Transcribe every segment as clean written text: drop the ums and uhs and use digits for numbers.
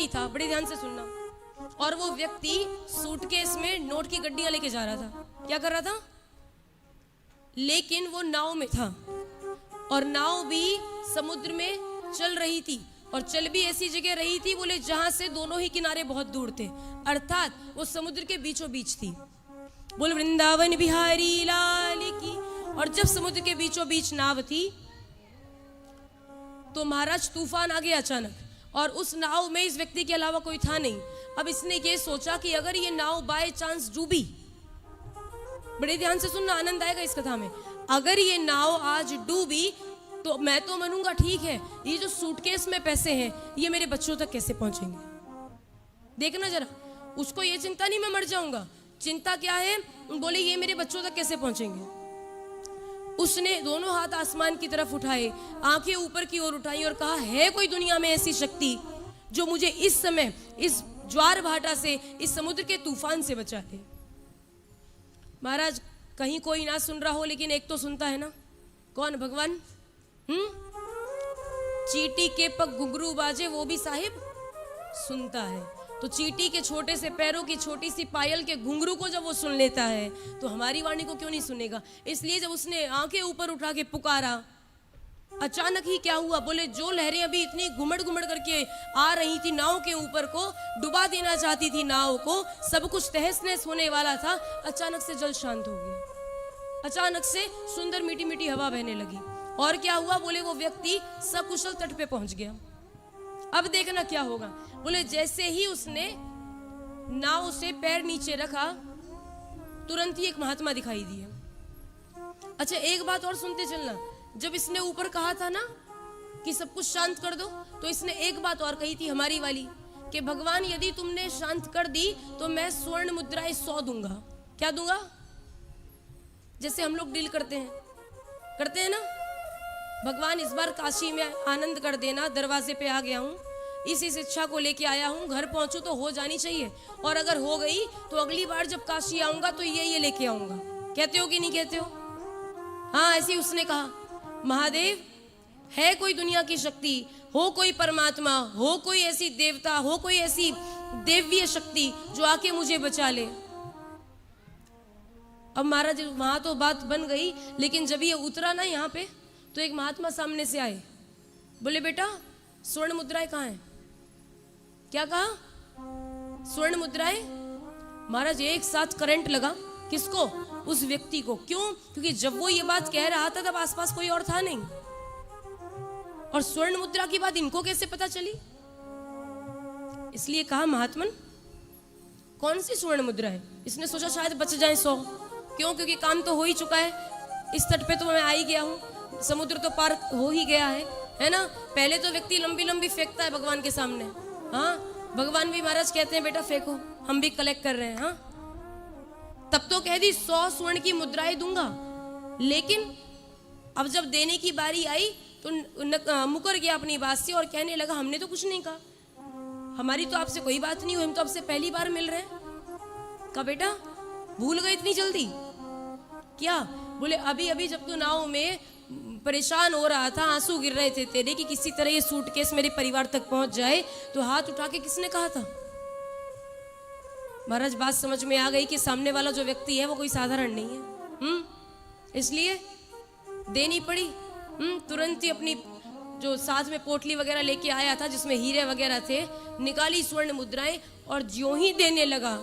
व्यक्ति था, बड़े ध्यान से सुनना, और वो व्यक्ति सूटकेस में नोट की गड्डियां लेके जा रहा था। क्या कर रहा था? लेकिन वो नाव में था और नाव भी समुद्र में चल रही थी, और चल भी ऐसी जगह रही थी बोले जहां से दोनों ही किनारे बहुत दूर थे, अर्थात वो समुद्र के बीचों बीच थी। बोल वृंदावन बिहारी लाल की। और जब समुद्र के बीचों बीच नाव थी तो महाराज तूफान आ गया अचानक, और उस नाव में इस व्यक्ति के अलावा कोई था नहीं। अब इसने ये सोचा कि अगर ये नाव बाय चांस डूबी, बड़े ध्यान से सुनना, आनंद आएगा इस कथा में, अगर ये नाव आज डूबी तो मैं तो मनूंगा ठीक है, ये जो सूटकेस में पैसे हैं ये मेरे बच्चों तक कैसे पहुंचेंगे? देखना जरा, उसको ये चिंता नहीं मैं मर जाऊंगा, चिंता क्या है, बोले ये मेरे बच्चों तक कैसे पहुंचेंगे। उसने दोनों हाथ आसमान की तरफ उठाए, आंखें ऊपर की ओर उठाई और कहा, है कोई दुनिया में ऐसी शक्ति जो मुझे इस समय इस ज्वार भाटा से, इस समुद्र के तूफान से बचा ले। महाराज कहीं कोई ना सुन रहा हो लेकिन एक तो सुनता है ना, कौन? भगवान। चींटी के पग घुंघरू बाजे वो भी साहिब सुनता है। तो चींटी के छोटे से पैरों की छोटी सी पायल के घुंघरू को जब वो सुन लेता है तो हमारी वाणी को क्यों नहीं सुनेगा? इसलिए जब उसने आंखें ऊपर उठा के पुकारा, अचानक ही क्या हुआ, बोले जो लहरें अभी इतनी घुमड़ घुमड़ करके आ रही थी नाव के ऊपर को, डुबा देना चाहती थी नाव को, सब कुछ तहस नहस होने वाला था, अचानक से जल शांत हो गया, अचानक से सुंदर मीठी मीठी हवा बहने लगी। और क्या हुआ, बोले वो व्यक्ति सकुशल तट पे पहुंच गया। अब देखना क्या होगा, बोले जैसे ही उसने नाव से पैर नीचे रखा तुरंत ही एक महात्मा दिखाई दिया। अच्छा एक बात और सुनते चलना, जब इसने ऊपर कहा था ना कि सब कुछ शांत कर दो, तो इसने एक बात और कही थी हमारी वाली, कि भगवान यदि तुमने शांत कर दी तो मैं स्वर्ण मुद्राएं 100 दूंगा। क्या दूंगा? जैसे हम लोग डील करते हैं ना, भगवान इस बार काशी में आनंद कर देना, दरवाजे पे आ गया हूँ, इस इच्छा को लेके आया हूँ, घर पहुंचू तो हो जानी चाहिए, और अगर हो गई तो अगली बार जब काशी आऊंगा तो ये लेके आऊंगा। कहते हो कि नहीं कहते हो? हाँ, ऐसे उसने कहा, महादेव है कोई दुनिया की शक्ति, हो कोई परमात्मा, हो कोई ऐसी देवता, हो कोई ऐसी देवीय शक्ति जो आके मुझे बचा ले। अब महाराज वहां तो बात बन गई, लेकिन जब ये उतरा ना यहाँ पे तो एक महात्मा सामने से आए, बोले बेटा स्वर्ण मुद्राएं कहाँ हैं? क्या कहा? स्वर्ण मुद्राएं। महाराज एक साथ करंट लगा, किसको? उस व्यक्ति को। क्यों? क्योंकि जब वो ये बात कह रहा था तब आसपास कोई और था नहीं, और स्वर्ण मुद्रा की बात इनको कैसे पता चली? इसलिए कहा महात्मन कौन सी स्वर्ण मुद्रा है? इसने सोचा शायद बच जाए 100। क्यों? क्योंकि काम तो हो ही चुका है, इस तट पे तो मैं आ ही गया हूँ, समुद्र तो पार हो ही गया है ना। पहले तो व्यक्ति लंबी लंबी फेंकता है भगवान के सामने, हाँ, भगवान भी महाराज कहते हैं बेटा फेंको, हम भी कलेक्ट कर रहे हैं, हाँ। तब तो कह दी 100 स्वर्ण की मुद्राएं दूंगा, लेकिन अब जब देने की बारी आई तो मुकर गया अपनी बात से और कहने लगा हमने तो कुछ नहीं कहा, हमारी तो आपसे कोई बात नहीं हुई, हम तो आपसे पहली बार मिल रहे हैं। कहा बेटा भूल गए इतनी जल्दी? क्या? बोले अभी अभी जब तू नाव में परेशान हो रहा था, आंसू गिर रहे थे तेरे कि किसी तरह ये सूटकेस मेरे परिवार तक पहुंच जाए, तो हाथ उठा के किसने कहा था? महाराज बात समझ में आ गई कि सामने वाला जो व्यक्ति है वो कोई साधारण नहीं है, इसलिए देनी पड़ी। तुरंत ही अपनी जो साथ में पोटली वगैरह लेके आया था जिसमें हीरे वगैरह थे, निकाली स्वर्ण मुद्राएं, और ज्यों ही देने लगा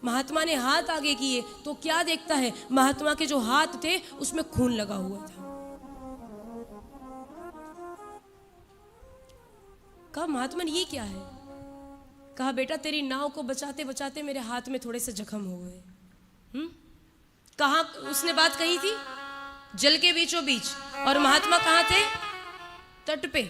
महात्मा ने हाथ आगे किए तो क्या देखता है, महात्मा के जो हाथ थे उसमें खून लगा हुआ था। कहा महात्मन ये क्या है? कहा बेटा तेरी नाव को बचाते बचाते मेरे हाथ में थोड़े से जख्म हो गए। कहा उसने बात कही थी? जल के बीचों बीच, और महात्मा कहाँ थे? तट पे।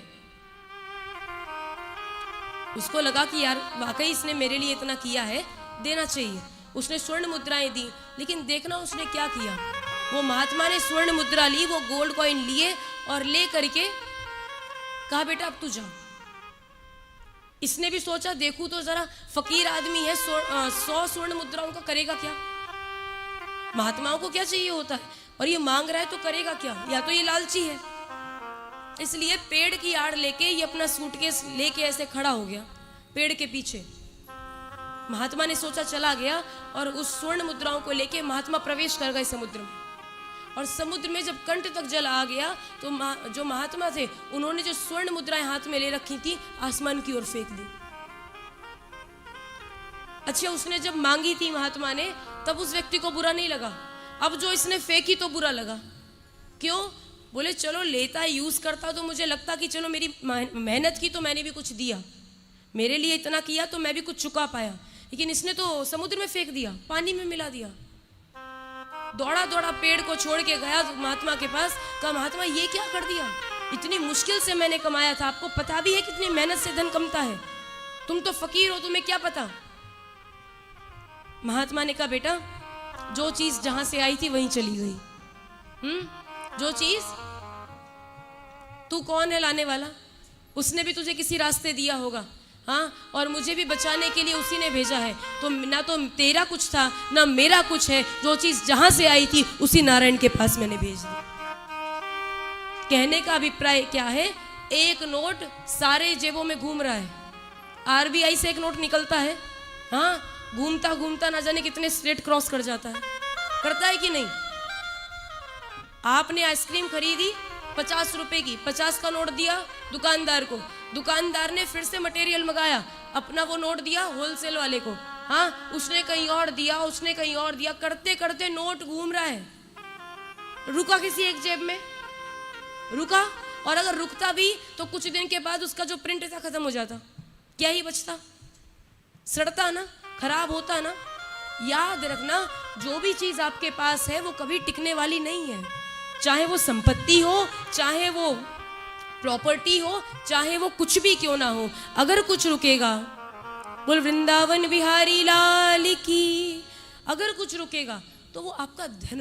उसको लगा कि यार वाकई इसने मेरे लिए इतना किया है, देना चाहिए। उसने स्वर्ण मुद्राएं दी, लेकिन देखना उसने क्या किया, वो महात्मा ने स्वर्ण मुद्रा ली, वो गोल्ड कॉइन लिए और ले करके कहा बेटा अब तू जा। इसने भी सोचा देखूं तो जरा फकीर आदमी है, 100 स्वर्ण मुद्राओं का करेगा क्या? महात्माओं को क्या चाहिए होता है, और ये मांग रहा है तो करेगा क्या? या तो ये लालची है। इसलिए पेड़ की आड़ लेके ये अपना सूटकेस लेके ऐसे खड़ा हो गया, पेड़ के पीछे। महात्मा ने सोचा, चला गया और उस स्वर्ण मुद्राओं को लेके महात्मा प्रवेश कर गए समुद्र में। और समुद्र में जब कंठ तक जल आ गया तो जो महात्मा थे उन्होंने जो स्वर्ण मुद्राएं हाथ में ले रखी थी आसमान की ओर फेंक दी। अच्छा, उसने जब मांगी थी महात्मा ने तब उस व्यक्ति को बुरा नहीं लगा, अब जो इसने फेंकी तो बुरा लगा। क्यों? बोले चलो लेता यूज करता तो मुझे लगता कि चलो मेरी मेहनत की तो मैंने भी कुछ दिया, मेरे लिए इतना किया तो मैं भी कुछ चुका पाया, लेकिन इसने तो समुद्र में फेंक दिया, पानी में मिला दिया। दौड़ा दौड़ा पेड़ को छोड़ के गया महात्मा के पास, कहा महात्मा ये क्या कर दिया, इतनी मुश्किल से मैंने कमाया था, आपको पता भी है कितनी मेहनत से धन कमता है, तुम तो फकीर हो, तुम्हें क्या पता। महात्मा ने कहा बेटा जो चीज जहां से आई थी वहीं चली गई। जो चीज, तू कौन है लाने वाला, उसने भी तुझे किसी रास्ते दिया होगा, हाँ, और मुझे भी बचाने के लिए उसी ने भेजा है, तो ना तो तेरा कुछ था ना मेरा कुछ है, जो चीज जहां से आई थी उसी नारायण के पास मैंने भेज दी। कहने का अभिप्राय क्या है, एक नोट सारे जेबों में घूम रहा है, आरबीआई से एक नोट निकलता है, हाँ, घूमता घूमता ना जाने कितने स्टेट क्रॉस कर जाता है, करता है कि नहीं। आपने आइसक्रीम खरीदी 50 रुपए की, 50 का नोट दिया दुकानदार को, दुकानदार ने फिर से मटेरियल मंगाया, अपना वो नोट दिया होलसेल वाले को, हाँ, उसने कहीं और दिया, उसने कहीं और दिया, करते करते नोट घूम रहा है। रुका किसी एक जेब में, रुका, और अगर रुकता भी तो कुछ दिन के बाद उसका जो प्रिंट था खत्म हो जाता, क्या ही बचता, सड़ता ना, खराब होता ना। याद रखना, जो भी चीज आपके पास है वो कभी टिकने वाली नहीं है, चाहे वो संपत्ति हो, चाहे वो प्रॉपर्टी हो, चाहे वो कुछ भी क्यों ना हो, अगर कुछ रुकेगा, बोल वृंदावन बिहारी लाल की, अगर कुछ रुकेगा तो वो आपका धन